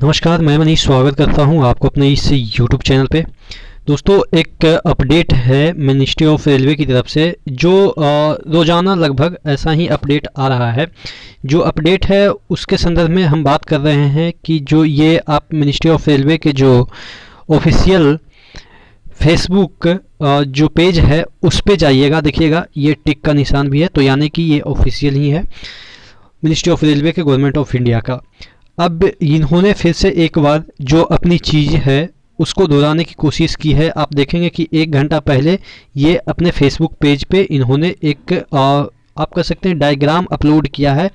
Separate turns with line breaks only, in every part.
नमस्कार, मैं मनीष स्वागत करता हूं आपको अपने इस यूट्यूब चैनल पे। दोस्तों, एक अपडेट है मिनिस्ट्री ऑफ रेलवे की तरफ से जो रोज़ाना लगभग ऐसा ही अपडेट आ रहा है। जो अपडेट है उसके संदर्भ में हम बात कर रहे हैं कि जो ये आप मिनिस्ट्री ऑफ रेलवे के जो ऑफिशियल फेसबुक जो पेज है उस पे जाइएगा, देखिएगा ये टिक का निशान भी है, तो यानी कि ये ऑफिशियल ही है मिनिस्ट्री ऑफ रेलवे के, गवर्नमेंट ऑफ इंडिया का। अब इन्होंने फिर से एक बार जो अपनी चीज़ है उसको दोहराने की कोशिश की है। आप देखेंगे कि 1 घंटा पहले ये अपने फेसबुक पेज पे इन्होंने एक आप कह सकते हैं डायग्राम अपलोड किया है,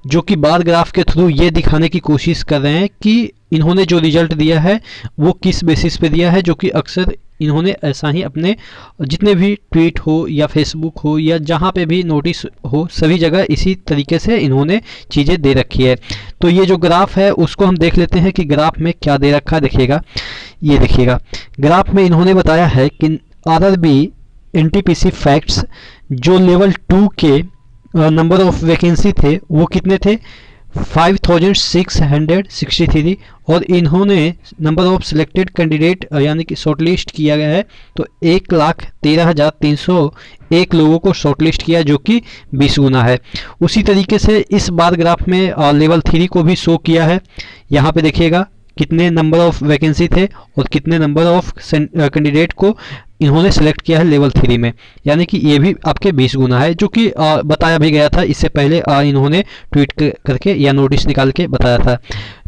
जो कि बार ग्राफ के थ्रू ये दिखाने की कोशिश कर रहे हैं कि इन्होंने जो रिजल्ट दिया है वो किस बेसिस पे दिया है। जो कि अक्सर इन्होंने ऐसा ही अपने जितने भी ट्वीट हो या फेसबुक हो या जहाँ पे भी नोटिस हो सभी जगह इसी तरीके से इन्होंने चीज़ें दे रखी है। तो ये जो ग्राफ है उसको हम देख लेते हैं कि ग्राफ में क्या दे रखा है। देखिएगा, ये देखिएगा ग्राफ में इन्होंने बताया है कि आरआरबी एनटीपीसी फैक्ट्स जो लेवल 2 के नंबर ऑफ वैकेंसी थे वो कितने थे, 5663, और इन्होंने नंबर ऑफ सिलेक्टेड कैंडिडेट यानी कि शॉर्टलिस्ट किया गया है तो 1,13,301 लोगों को शॉर्टलिस्ट किया, जो कि 20 गुना है। उसी तरीके से इस बार ग्राफ में लेवल 3 को भी शो किया है। यहाँ पे देखिएगा कितने नंबर ऑफ वैकेंसी थे और कितने नंबर ऑफ कैंडिडेट को इन्होंने सेलेक्ट किया है लेवल 3 में, यानी कि ये भी आपके 20 गुना है, जो कि बताया भी गया था इससे पहले। इन्होंने ट्वीट करके या नोटिस निकाल के बताया था।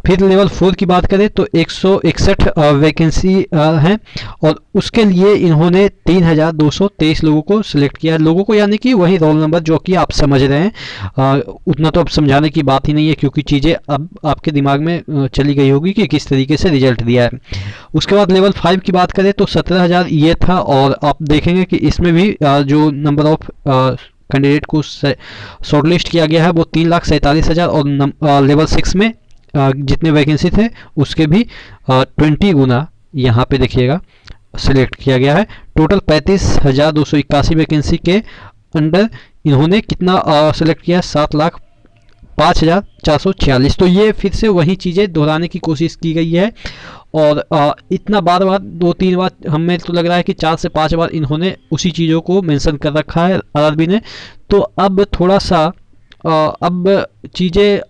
फिर लेवल 4 की बात करें तो 161 वैकेंसी हैं और उसके लिए इन्होंने 3,223 लोगों को सिलेक्ट किया है। लोगों को यानी कि वही रोल नंबर, जो कि आप समझ रहे हैं। उतना तो अब समझाने की बात ही नहीं है क्योंकि चीज़ें अब आपके दिमाग में चली गई होगी कि किस तरीके से रिजल्ट दिया है। उसके बाद लेवल 5 की बात करें तो 17,000 ये था, और आप देखेंगे कि इसमें भी जो नंबर ऑफ कैंडिडेट को शॉर्टलिस्ट किया गया है वो 3,47,000, और लेवल 6 में जितने वैकेंसी थे उसके भी 20 गुना यहाँ पे देखिएगा सिलेक्ट किया गया है। टोटल 35,281 वैकेंसी के अंडर इन्होंने कितना सिलेक्ट किया है, 7,05,446। तो ये फिर से वही चीज़ें दोहराने की कोशिश की गई है, और इतना बार 2-3 बार हमें तो लग रहा है कि 4 से 5 बार इन्होंने उसी चीज़ों को मेंशन कर रखा है आरआरबी ने। तो अब थोड़ा सा अब चीज़ें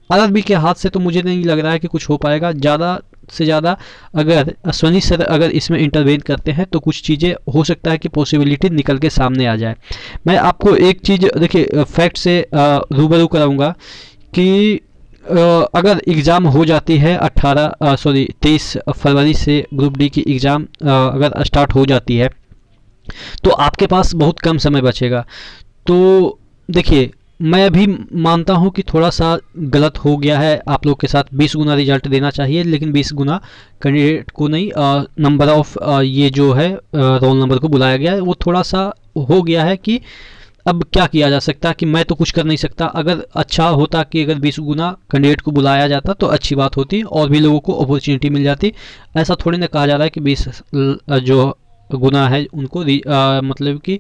आरआरबी के हाथ से तो मुझे नहीं लग रहा है कि कुछ हो पाएगा। ज़्यादा से ज़्यादा अगर अश्वनी सर अगर इसमें इंटरवेन करते हैं तो कुछ चीज़ें हो सकता है कि पॉसिबिलिटी निकल के सामने आ जाए। मैं आपको एक चीज़ देखिए फैक्ट से रूबरू कराऊंगा कि अगर एग्ज़ाम हो जाती है 23 फरवरी से ग्रुप डी की एग्ज़ाम अगर स्टार्ट हो जाती है तो आपके पास बहुत कम समय बचेगा। तो देखिए, मैं भी मानता हूं कि थोड़ा सा गलत हो गया है आप लोग के साथ। 20 गुना रिजल्ट देना चाहिए, लेकिन 20 गुना कैंडिडेट को नहीं, नंबर ऑफ ये जो है रोल नंबर को बुलाया गया है वो थोड़ा सा हो गया है कि अब क्या किया जा सकता है कि मैं तो कुछ कर नहीं सकता। अगर अच्छा होता कि अगर 20 गुना कैंडिडेट को बुलाया जाता तो अच्छी बात होती और भी लोगों को अपॉर्चुनिटी मिल जाती। ऐसा थोड़ी ना कहा जा रहा है कि 20 जो गुना है उनको मतलब कि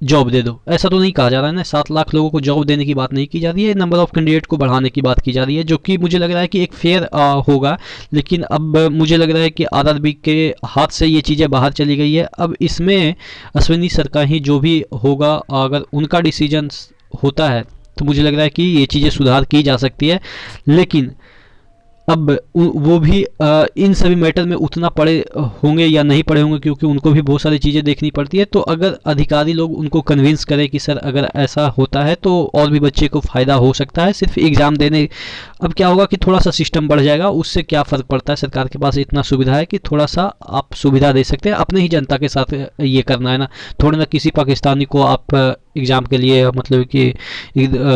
जॉब दे दो, ऐसा तो नहीं कहा जा रहा है ना। 7 लाख लोगों को जॉब देने की बात नहीं की जा रही है, नंबर ऑफ कैंडिडेट को बढ़ाने की बात की जा रही है, जो कि मुझे लग रहा है कि एक फेयर होगा। लेकिन अब मुझे लग रहा है कि आरआरबी के हाथ से ये चीज़ें बाहर चली गई है। अब इसमें अश्विनी सर का ही जो भी होगा, अगर उनका डिसीजन होता है तो मुझे लग रहा है कि ये चीज़ें सुधार की जा सकती है। लेकिन अब वो भी इन सभी मैटर में उतना पड़े होंगे या नहीं पड़े होंगे, क्योंकि उनको भी बहुत सारी चीज़ें देखनी पड़ती है। तो अगर अधिकारी लोग उनको कन्विंस करें कि सर अगर ऐसा होता है तो और भी बच्चे को फ़ायदा हो सकता है सिर्फ एग्ज़ाम देने। अब क्या होगा कि थोड़ा सा सिस्टम बढ़ जाएगा, उससे क्या फ़र्क पड़ता है। सरकार के पास इतना सुविधा है कि थोड़ा सा आप सुविधा दे सकते हैं। अपने ही जनता के साथ ये करना है ना, थोड़ा ना किसी पाकिस्तानी को आप एग्ज़ाम के लिए मतलब कि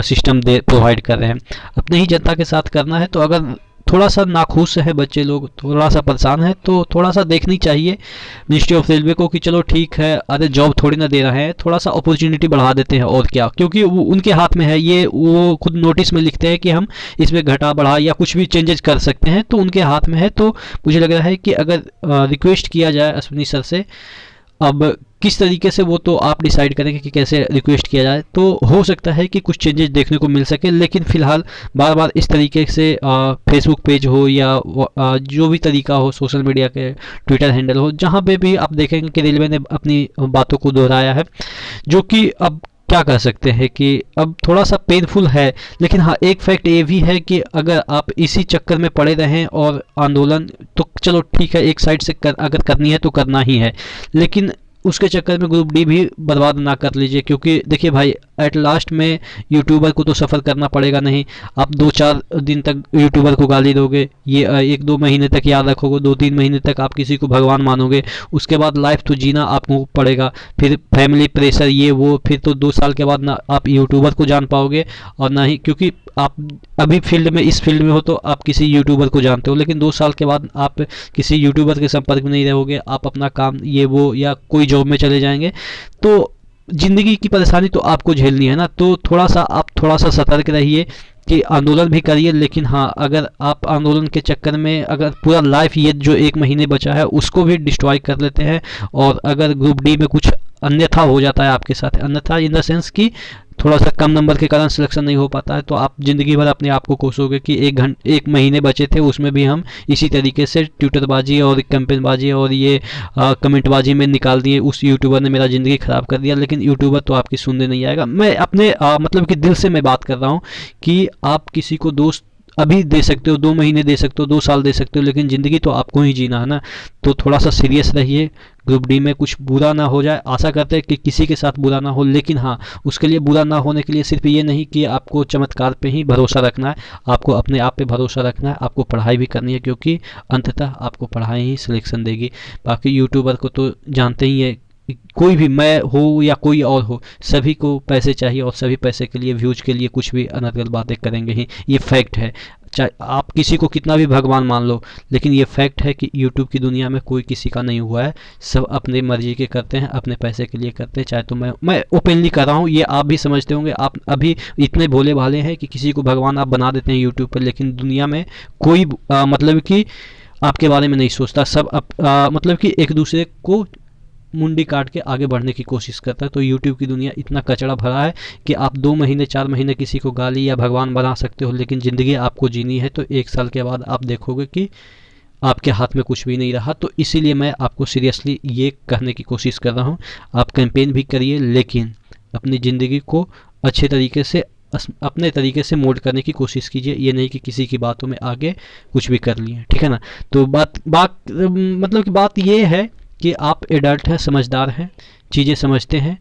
सिस्टम दे प्रोवाइड कर रहे हैं। अपने ही जनता के साथ करना है। तो अगर थोड़ा सा नाखुश है बच्चे लोग, थोड़ा सा परेशान है, तो थोड़ा सा देखनी चाहिए मिनिस्ट्री ऑफ रेलवे को कि चलो ठीक है, अरे जॉब थोड़ी ना दे रहे हैं, थोड़ा सा अपॉर्चुनिटी बढ़ा देते हैं और क्या। क्योंकि वो उनके हाथ में है ये, वो खुद नोटिस में लिखते हैं कि हम इसमें घटा बढ़ा या कुछ भी चेंजेस कर सकते हैं, तो उनके हाथ में है। तो मुझे लग रहा है कि अगर रिक्वेस्ट किया जाए अश्विनी सर से अब किस तरीके से वो तो आप डिसाइड करेंगे कि कैसे रिक्वेस्ट किया जाए। तो हो सकता है कि कुछ चेंजेस देखने को मिल सके, लेकिन फ़िलहाल बार बार इस तरीके से फेसबुक पेज हो या जो भी तरीका हो, सोशल मीडिया के ट्विटर हैंडल हो, जहाँ पे भी आप देखेंगे कि रेलवे ने अपनी बातों को दोहराया है, जो कि अब क्या कह सकते हैं कि अब थोड़ा सा पेनफुल है। लेकिन हाँ, एक फैक्ट ये भी है कि अगर आप इसी चक्कर में पड़े रहें और आंदोलन, तो चलो ठीक है, एक साइड से अगर करनी है तो करना ही है, लेकिन उसके चक्कर में ग्रुप डी भी बर्बाद ना कर लीजिए। क्योंकि देखिए भाई, एट लास्ट में यूट्यूबर को तो सफ़र करना पड़ेगा नहीं। आप 2-4 दिन तक यूट्यूबर को गाली दोगे, ये 1-2 महीने तक याद रखोगे, 2-3 महीने तक आप किसी को भगवान मानोगे, उसके बाद लाइफ तो जीना आपको पड़ेगा। फिर फैमिली प्रेशर, ये वो, फिर तो 2 साल के बाद ना आप यूट्यूबर को जान पाओगे और ना ही, क्योंकि आप अभी फील्ड में, इस फील्ड में हो तो आप किसी यूट्यूबर को जानते हो, लेकिन 2 साल के बाद आप किसी यूट्यूबर के संपर्क में नहीं रहोगे, आप अपना काम ये वो या कोई जॉब में चले जाएंगे, तो ज़िंदगी की परेशानी तो आपको झेलनी है ना। तो आप थोड़ा सा सतर्क रहिए कि आंदोलन भी करिए, लेकिन हाँ, अगर आप आंदोलन के चक्कर में अगर पूरा लाइफ, ये जो 1 महीने बचा है, उसको भी डिस्ट्रॉय कर लेते हैं, और अगर ग्रुप डी में कुछ अन्यथा हो जाता है आपके साथ, अन्यथा इन द सेंस कि थोड़ा सा कम नंबर के कारण सिलेक्शन नहीं हो पाता है, तो आप ज़िंदगी भर अपने आप को कोसोगे कि 1 महीने बचे थे, उसमें भी हम इसी तरीके से ट्विटरबाजी और कैंपेनबाजी और ये कमेंटबाजी में निकाल दिए, उस यूट्यूबर ने मेरा ज़िंदगी ख़राब कर दिया। लेकिन यूट्यूबर तो आपकी सुनने नहीं आएगा। मैं अपने मतलब कि दिल से मैं बात कर रहा हूँ कि आप किसी को दोस्त अभी दे सकते हो, 2 महीने दे सकते हो, 2 साल दे सकते हो, लेकिन ज़िंदगी तो आपको ही जीना है ना। तो थोड़ा सा सीरियस रहिए, ग्रुप डी में कुछ बुरा ना हो जाए। आशा करते हैं कि किसी के साथ बुरा ना हो, लेकिन हाँ, उसके लिए बुरा ना होने के लिए सिर्फ ये नहीं कि आपको चमत्कार पे ही भरोसा रखना है, आपको अपने आप पे भरोसा रखना है, आपको पढ़ाई भी करनी है, क्योंकि अंततः आपको पढ़ाई ही सिलेक्शन देगी। बाकी यूट्यूबर को तो जानते ही है, कोई भी, मैं हो या कोई और हो, सभी को पैसे चाहिए और सभी पैसे के लिए, व्यूज के लिए कुछ भी अनर्गल बातें करेंगे ही, ये फैक्ट है। चाहे आप किसी को कितना भी भगवान मान लो, लेकिन ये फैक्ट है कि यूट्यूब की दुनिया में कोई किसी का नहीं हुआ है, सब अपने मर्जी के करते हैं, अपने पैसे के लिए करते हैं। चाहे तो मैं ओपनली कर रहा हूँ, ये आप भी समझते होंगे, आप अभी इतने भोले भाले हैं कि किसी को भगवान आप बना देते हैं यूट्यूब पर, लेकिन दुनिया में कोई मतलब कि आपके बारे में नहीं सोचता। सब मतलब कि एक दूसरे को मुंडी काट के आगे बढ़ने की कोशिश करता है। तो यूट्यूब की दुनिया इतना कचड़ा भरा है कि आप 2 महीने 4 महीने किसी को गाली या भगवान बना सकते हो, लेकिन ज़िंदगी आपको जीनी है तो 1 साल के बाद आप देखोगे कि आपके हाथ में कुछ भी नहीं रहा। तो इसीलिए मैं आपको सीरियसली ये कहने की कोशिश कर रहा हूँ, आप कैंपेन भी करिए, लेकिन अपनी ज़िंदगी को अच्छे तरीके से, अपने तरीके से मोल्ड करने की कोशिश कीजिए। ये नहीं कि किसी की बातों में आगे कुछ भी कर लिए, ठीक है ना। तो मतलब कि बात ये है कि आप एडल्ट हैं, समझदार हैं, चीज़ें समझते हैं,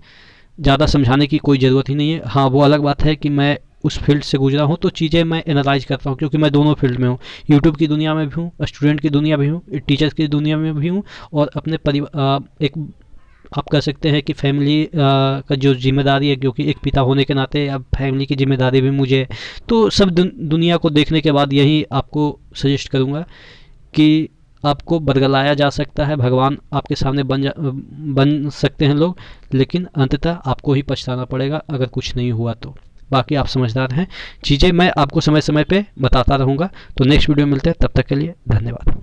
ज़्यादा समझाने की कोई ज़रूरत ही नहीं है। हाँ, वो अलग बात है कि मैं उस फील्ड से गुजरा हूँ तो चीज़ें मैं एनालाइज करता हूँ, क्योंकि मैं दोनों फील्ड में हूँ, यूट्यूब की दुनिया में भी हूँ, स्टूडेंट की दुनिया भी हूँ, टीचर्स की दुनिया में भी हूँ, और अपने परिवार, एक आप कह सकते हैं कि फैमिली का जो जिम्मेदारी है, क्योंकि एक पिता होने के नाते अब फैमिली की जिम्मेदारी भी मुझे है। तो सब दुनिया को देखने के बाद यही आपको सजेस्ट करूँगा कि आपको बरगलाया जा सकता है, भगवान आपके सामने बन सकते हैं लोग, लेकिन अंततः आपको ही पछताना पड़ेगा अगर कुछ नहीं हुआ तो। बाकी आप समझदार हैं, चीज़ें मैं आपको समय समय पे बताता रहूँगा। तो नेक्स्ट वीडियो में मिलते हैं, तब तक के लिए धन्यवाद।